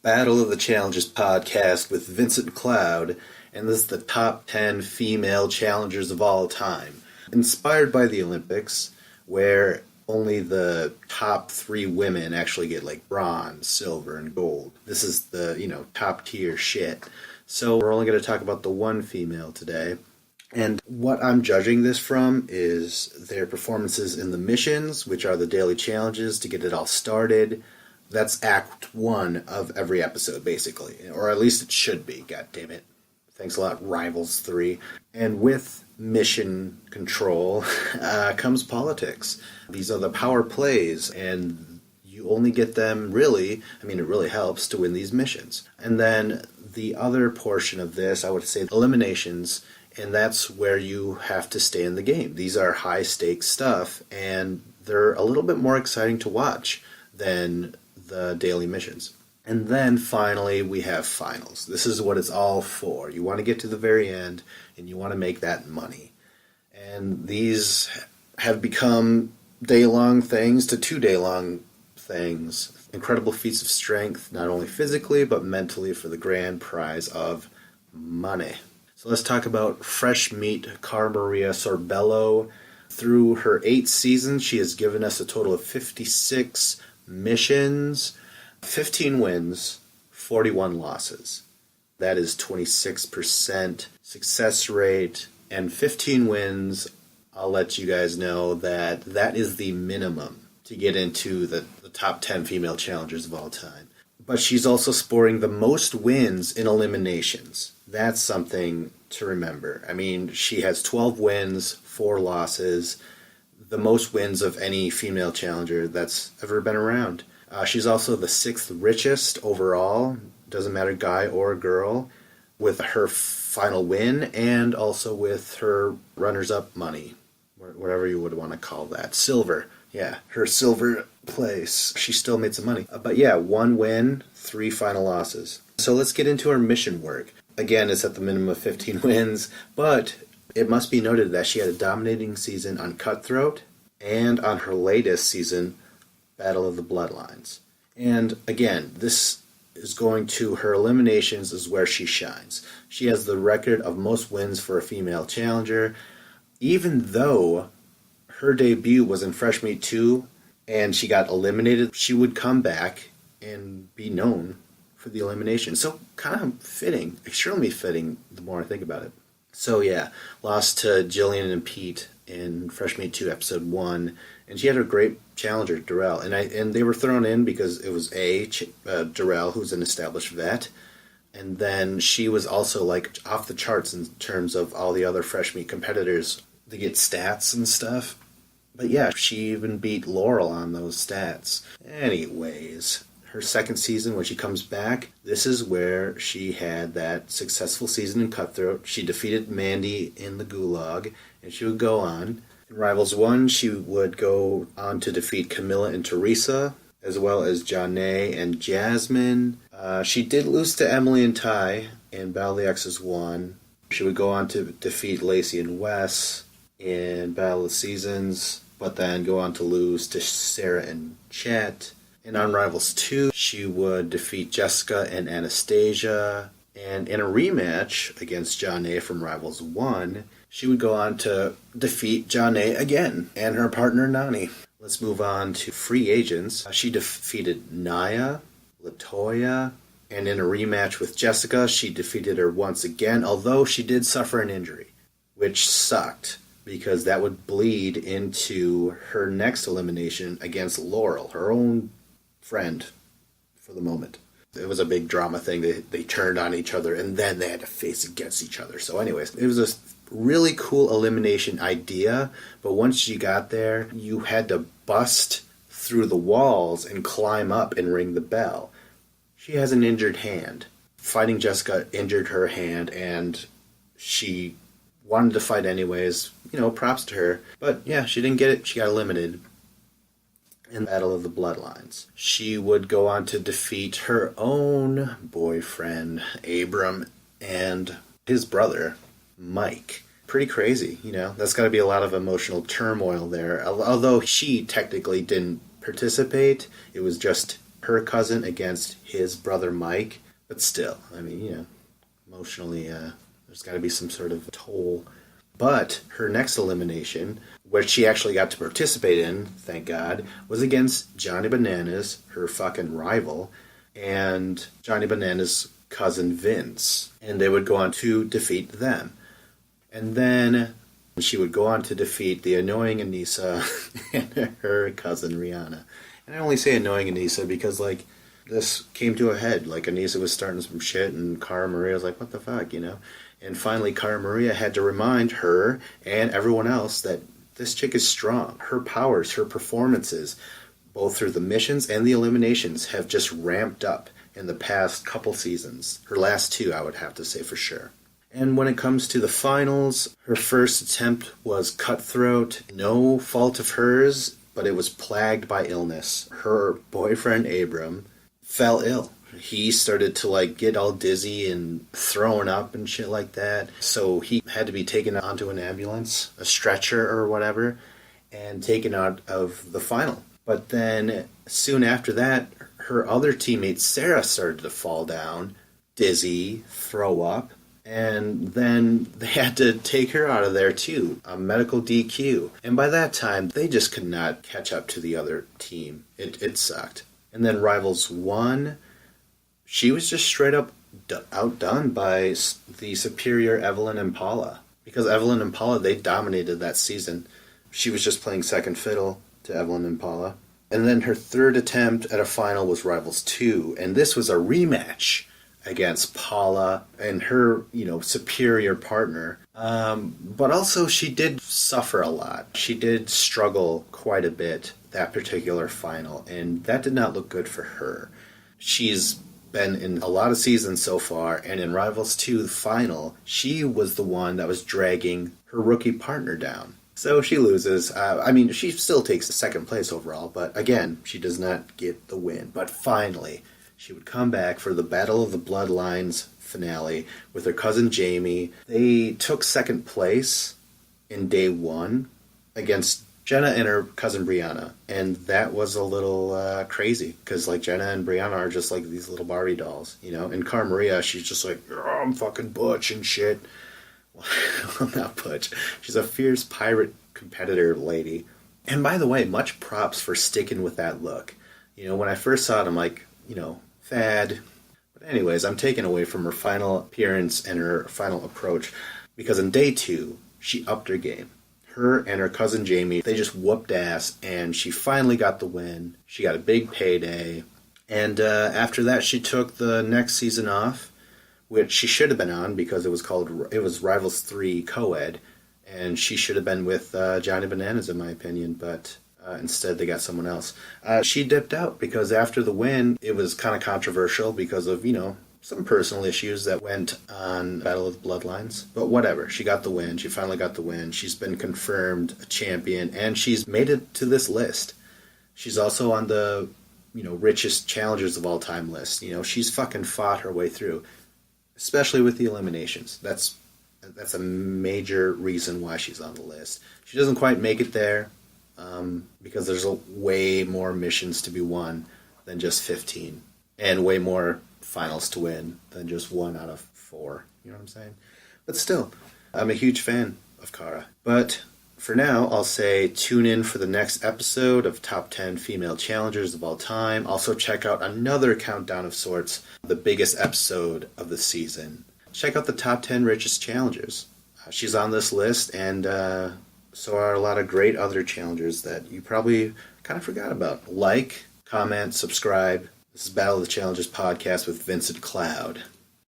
Battle of the Challengers podcast with Vincent Cloud, and this is the top 10 female challengers of all time. Inspired by the Olympics, where only the top 3 women actually get like bronze, silver, and gold. This is the, top tier shit. So we're only going to talk about the one female today. And what I'm judging this from is their performances in the missions, which are the daily challenges to get it all started. That's act 1 of every episode, basically. Or at least it should be, god damn it. Thanks a lot, Rivals 3. And with mission control comes politics. These are the power plays, and you only get them it really helps to win these missions. And then the other portion of this, I would say eliminations, and that's where you have to stay in the game. These are high-stakes stuff, and they're a little bit more exciting to watch than the daily missions. And then finally we have finals. This is what it's all for. You want to get to the very end and you want to make that money. And these have become day-long things to 2-day-long things. Incredible feats of strength, not only physically but mentally, for the grand prize of money. So let's talk about fresh meat Cara Maria Sorbello. Through her 8 seasons, she has given us a total of 56 missions, 15 wins, 41 losses. That is 26% success rate, and 15 wins. I'll let you guys know that is the minimum to get into the top 10 female challengers of all time. But she's also scoring the most wins in eliminations. That's something to remember. I mean, she has 12 wins, 4 losses, the most wins of any female challenger that's ever been around. She's also the 6th richest overall, doesn't matter guy or girl, with her final win and also with her runners-up money, whatever you would want to call that. Silver, yeah, her silver place. She still made some money. But yeah, 1 win, 3 final losses. So let's get into her mission work. Again, it's at the minimum of 15 wins, but it must be noted that she had a dominating season on Cutthroat and on her latest season, Battle of the Bloodlines. And again, this is going to her eliminations is where she shines. She has the record of most wins for a female challenger, even though her debut was in Fresh Meat 2 and she got eliminated. She would come back and be known for the elimination. So kind of fitting, extremely fitting the more I think about it. So yeah, lost to Jillian and Pete in Fresh Meat 2 episode 1, and she had a great challenger, Darrell, and they were thrown in because it was Darrell, who's an established vet, and then she was also like off the charts in terms of all the other Fresh Meat competitors. They get stats and stuff, but yeah, she even beat Laurel on those stats. Anyways, her second season, when she comes back, this is where she had that successful season in Cutthroat. She defeated Mandy in the Gulag, and she would go on. In Rivals 1, she would go on to defeat Camilla and Teresa, as well as Janae and Jasmine. She did lose to Emily and Ty in Battle of the Exes 1. She would go on to defeat Lacey and Wes in Battle of the Seasons, but then go on to lose to Sarah and Chet. And on Rivals 2, she would defeat Jessica and Anastasia. And in a rematch against Janae from Rivals 1, she would go on to defeat Janae again and her partner Nani. Let's move on to free agents. She defeated Naya, Latoya, and in a rematch with Jessica, she defeated her once again, although she did suffer an injury, which sucked, because that would bleed into her next elimination against Laurel, her own friend for the moment. It was a big drama thing. They turned on each other and then they had to face against each other. So anyways, it was a really cool elimination idea, but once you got there, you had to bust through the walls and climb up and ring the bell. She has an injured hand. Fighting Jessica injured her hand, and she wanted to fight anyways. Props to her. But yeah, she didn't get it. She got eliminated in Battle of the Bloodlines. She would go on to defeat her own boyfriend, Abram, and his brother, Mike. Pretty crazy, That's got to be a lot of emotional turmoil there. Although she technically didn't participate, it was just her cousin against his brother Mike. But still, I mean, emotionally, there's got to be some sort of toll. But her next elimination, which she actually got to participate in, thank God, was against Johnny Bananas, her fucking rival, and Johnny Bananas' cousin Vince. And they would go on to defeat them. And then she would go on to defeat the annoying Anissa and her cousin Rihanna. And I only say annoying Anissa because, like, this came to a head. Like, Anissa was starting some shit, and Cara Maria was like, what the fuck, And finally, Cara Maria had to remind her and everyone else that this chick is strong. Her powers, her performances, both through the missions and the eliminations, have just ramped up in the past couple seasons. Her last two, I would have to say for sure. And when it comes to the finals, her first attempt was cutthroat. No fault of hers, but it was plagued by illness. Her boyfriend, Abram, fell ill. He started to, like, get all dizzy and throwing up and shit like that. So he had to be taken onto an ambulance, a stretcher or whatever, and taken out of the final. But then soon after that, her other teammate, Sarah, started to fall down, dizzy, throw up. And then they had to take her out of there too, a medical DQ. And by that time, they just could not catch up to the other team. It sucked. And then Rivals 1, she was just straight up outdone by the superior Evelyn and Paula. Because Evelyn and Paula, they dominated that season. She was just playing second fiddle to Evelyn and Paula. And then her third attempt at a final was Rivals 2. And this was a rematch against Paula and her, superior partner. But also she did suffer a lot. She did struggle quite a bit that particular final, and that did not look good for her. She's been in a lot of seasons so far, and in Rivals 2, the final, she was the one that was dragging her rookie partner down. So she loses. She still takes second place overall, but again, she does not get the win. But finally, she would come back for the Battle of the Bloodlines finale with her cousin Jamie. They took second place in day 1 against Jenna and her cousin Brianna. And that was a little crazy because, like, Jenna and Brianna are just like these little Barbie dolls, And Cara Maria, she's just like, oh, I'm fucking butch and shit. Well, not butch. She's a fierce pirate competitor lady. And by the way, much props for sticking with that look. When I first saw it, I'm like, fad. But anyways, I'm taken away from her final appearance and her final approach because in day 2, she upped her game. Her and her cousin Jamie, they just whooped ass, and she finally got the win. She got a big payday. And after that, she took the next season off, which she should have been on because it was Rivals 3 co-ed, and she should have been with Johnny Bananas, in my opinion, but instead they got someone else. She dipped out because after the win, it was kind of controversial because of, some personal issues that went on Battle of the Bloodlines. But whatever, she got the win. She finally got the win. She's been confirmed a champion, and she's made it to this list. She's also on the, richest challengers of all time list. She's fucking fought her way through, especially with the eliminations. That's a major reason why she's on the list. She doesn't quite make it there because there's way more missions to be won than just 15, and way more finals to win than just 1 out of 4. You know what I'm saying? But still, I'm a huge fan of Cara. But for now, I'll say tune in for the next episode of Top 10 Female Challengers of All Time. Also check out another countdown of sorts, the biggest episode of the season. Check out the Top 10 Richest Challengers. She's on this list, and so are a lot of great other challengers that you probably kind of forgot about. Like, comment, subscribe. This is Battle of the Challengers podcast with Vincent Cloud.